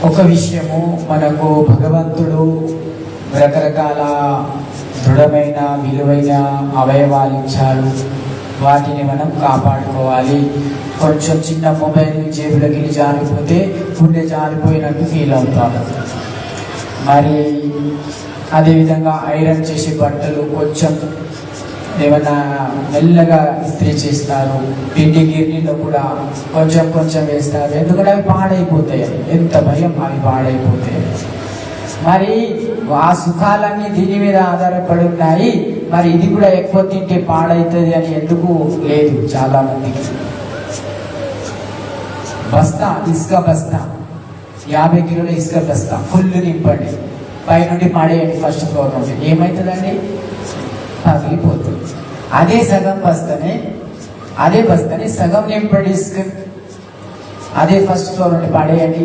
ఒక విషయము, మనకు భగవంతుడు రకరకాల దృఢమైన విలువైన అవయవాలు ఇచ్చారు. వాటిని మనం కాపాడుకోవాలి. కొంచెం చిన్న మొబైల్ జేబులోకి వెళ్ళి జారిపోతే గుండె జారిపోయినట్టు ఫీల్ అవుతాము. మరి అదేవిధంగా ఐరన్ చేసే బట్టలు కొంచెం ఏమైనా మెల్లగా ఇస్త్రీ చేస్తారు. పిండి గిర్నీలో కూడా కొంచెం కొంచెం వేస్తారు. ఎందుకంటే అవి పాడైపోతాయి. ఎంత భయం, అవి పాడైపోతాయి. మరి ఆ సుఖాలన్నీ దీని మీద ఆధారపడి ఉన్నాయి. మరి ఇది కూడా ఎక్కువ తింటే పాడైతుంది అని ఎందుకు లేదు చాలా మందికి. బస్తా, ఇసుక బస్తా, 50 కిలోల ఇసుక బస్తా ఫుల్ నింపండి, పైనుండి పడేయండి ఫస్ట్ ఫ్లోర్ నుండి, ఏమవుతుందండి? పగిలిపోతుంది. అదే బస్తానే సగం నింపండి ఇసుక, అదే ఫస్ట్ ఫ్లోర్ నుండి పడేయండి,